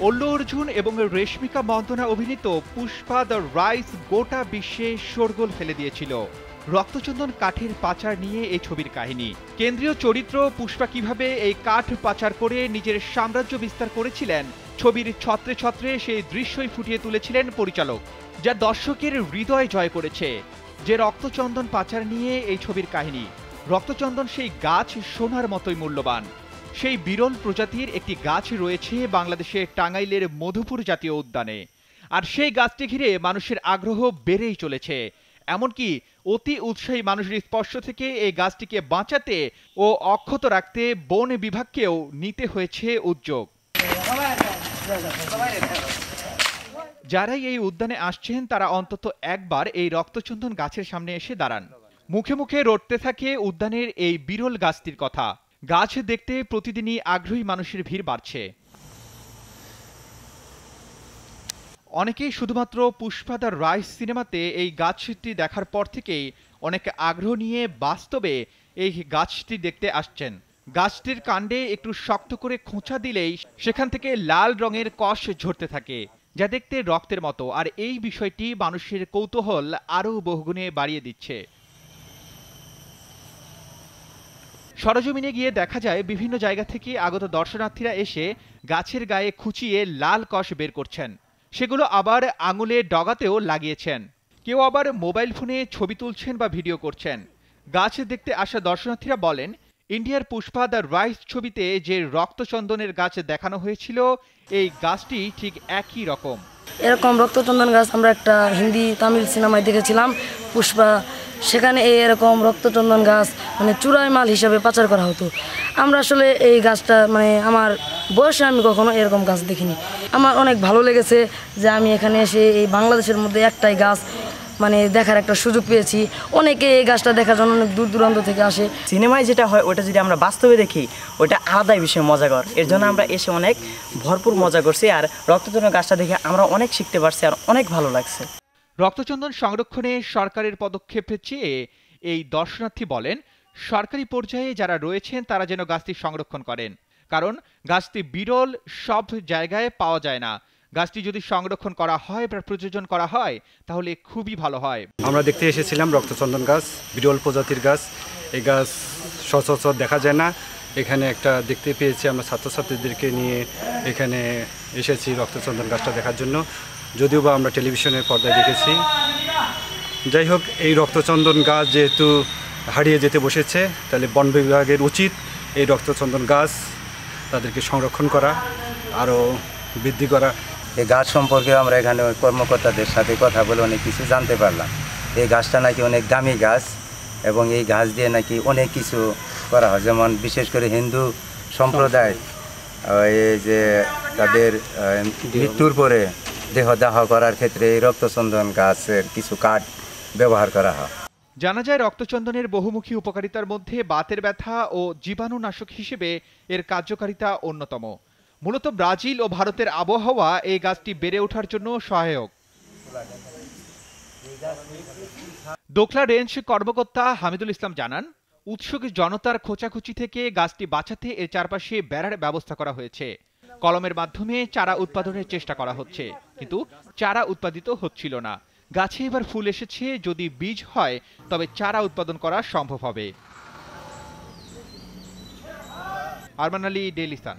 অল্লু অর্জুন এবং রেশমিকা মন্দনা অভিনীত Pushpa the rice গোটা বিশ্বে শোরগোল ফেলে দিয়েছিল। রক্তচন্দন কাঠের পাচার নিয়ে এই ছবির কাহিনী। কেন্দ্রীয় চরিত্র পুষ্পা কিভাবে এই কাঠ পাচার করে নিজের সাম্রাজ্য বিস্তার করেছিলেন, ছবির ছত্রে ছত্রে সেই দৃশ্যই ফুটিয়ে তুলেছিলেন পরিচালক, যা দর্শকের হৃদয় জয় করেছে। যে রক্তচন্দন পাচার নিয়ে এই ছবির কাহিনী। রক্তচন্দন সেই গাছ সোনার মতোই মূল্যবান। সেই বিরল প্রজাতির একটি গাছ রয়েছে বাংলাদেশের টাঙ্গাইলের মধুপুর জাতীয় উদ্যানে। আর সেই গাছটি ঘিরে মানুষের আগ্রহ বেড়েই চলেছে। এমনকি অতি উৎসাহী মানুষের স্পর্শ থেকে এই গাছটিকে বাঁচাতে ও অক্ষত রাখতে বন বিভাগকেও নিতে হয়েছে উদ্যোগ। যারাই এই উদ্যানে আসছেন তারা অন্তত একবার এই রক্তচন্দন গাছের সামনে এসে দাঁড়ান। মুখে মুখে রটতে থাকে উদ্যানের এই বিরল গাছটির কথা। গাছ দেখতে প্রতিদিনই আগ্রহী মানুষের ভিড় বাড়ছে। অনেকেই শুধুমাত্র পুষ্পা দ্য রাইস সিনেমাতে এই গাছটি দেখার পর থেকেই অনেক আগ্রহ নিয়ে বাস্তবে এই গাছটি দেখতে আসছেন। গাছটির কাণ্ডে একটু শক্ত করে খোঁচা দিলেই সেখান থেকে লাল রঙের কষ ঝরতে থাকে, যা দেখতে রক্তের মতো। আর এই বিষয়টি মানুষের কৌতূহল আরও বহুগুণে বাড়িয়ে দিচ্ছে। সরজমিনে গিয়ে দেখা যায় বিভিন্ন জায়গা থেকে আগত দর্শনার্থীরা এসে গাছের গায়ে খুঁচিয়ে লাল কষ বের করছেন। সেগুলো আবার আঙুলে ডগাতেও লাগিয়েছেন। কেউ আবার মোবাইল ফোনে ছবি তুলছেন বা ভিডিও করছেন। গাছ দেখতে আসা দর্শনার্থীরা বলেন, ইন্ডিয়ার পুষ্পা দ্য রাইস ছবিতে যে রক্তচন্দনের গাছ দেখানো হয়েছিল, এই গাছটি ঠিক একই রকম। এরকম রক্তচন্দন গাছ আমরা একটা হিন্দি তামিল সিনেমায় দেখেছিলাম পুষ্পা, সেখানে এরকম রক্তচন্দন গাছ মানে চুরাই মাল হিসাবে পাচার করা হতো। আমরা আসলে এই গাছটা মানে আমার বয়সে আমি কখনো এরকম গাছ দেখিনি। আমার অনেক ভালো লেগেছে যে আমি এখানে এসে এই বাংলাদেশের মধ্যে একটাই গাছ মানে দেখার একটা সুযোগ পেয়েছি। অনেকে এই গাছটা দেখার জন্য অনেক দূর দূরান্ত থেকে আসে। সিনেমায় যেটা হয় ওটা যদি আমরা বাস্তবে দেখি ওটা আলাদাই বিষয় মজাকর। এর জন্য আমরা এসে অনেক ভরপুর মজা করছি। আর রক্তচন্দন গাছটা দেখে আমরা অনেক শিখতে পারছি আর অনেক ভালো লাগছে। রক্তচন্দন সংরক্ষণে সরকারের পদক্ষেপের চেয়ে এই দর্শনার্থী বলেন, সরকারি পর্যায়ে যারা রয়েছেন তারা যেন গাছটি সংরক্ষণ করেন, কারণ গাছটি বিরল, সব জায়গায় পাওয়া যায় না। গাছটি যদি সংরক্ষণ করা হয় বা প্রযোজন করা হয় তাহলে খুবই ভালো হয়। আমরা দেখতে এসেছিলাম রক্তচন্দন গাছ, বিরল প্রজাতির গাছ। এই গাছ সচরাচর দেখা যায় না। এখানে একটা দেখতে পেয়েছি, আমরা ছাত্রছাত্রীদেরকে নিয়ে এখানে এসেছি রক্তচন্দন গাছটা দেখার জন্য, যদিও বা আমরা টেলিভিশনের পর্দায় দেখেছি। যাই হোক, এই রক্তচন্দন গাছ যেহেতু হারিয়ে যেতে বসেছে, তাহলে বন বিভাগের উচিত এই রক্তচন্দন গাছ তাদেরকে সংরক্ষণ করা, আরও বৃদ্ধি করা। এই গাছ সম্পর্কে আমরা এখানে কর্মকর্তাদের সাথে কথা বলে অনেক কিছু জানতে পারলাম। এই গাছটা নাকি অনেক দামি গাছ এবং এই গাছ দিয়ে নাকি অনেক কিছু করা হয়। যেমন বিশেষ করে হিন্দু সম্প্রদায় এই যে তাদের মৃত্যুর পরে দেহদাহ করার ক্ষেত্রে এই রক্তচন্দন গাছের কিছু কাঠ ব্যবহার করা হয়। জানা যায় রক্তচন্দনের বহুমুখী উপকারিতার মধ্যে বাতের ব্যথা ও জীবাণুনাশক হিসেবে এর কার্যকারিতা অন্যতম। মূলত ব্রাজিল ও ভারতের আবহাওয়া এই গাছটি বেড়ে ওঠার জন্য সহায়ক। দোকলা রেঞ্জ কর্মকর্তা হামিদুল ইসলাম জানান, উৎসুক জনতার খোঁচাখুচি থেকে গাছটি বাঁচাতে এর চারপাশে বেড়ার ব্যবস্থা করা হয়েছে। কলমের মাধ্যমে চারা উৎপাদনের চেষ্টা করা হচ্ছে, কিন্তু চারা উৎপাদিত হচ্ছিল না। গাছে এবার ফুল এসেছে, যদি বীজ হয় তবে চারা উৎপাদন করা সম্ভব হবে। Arman Ali, Daily Sun.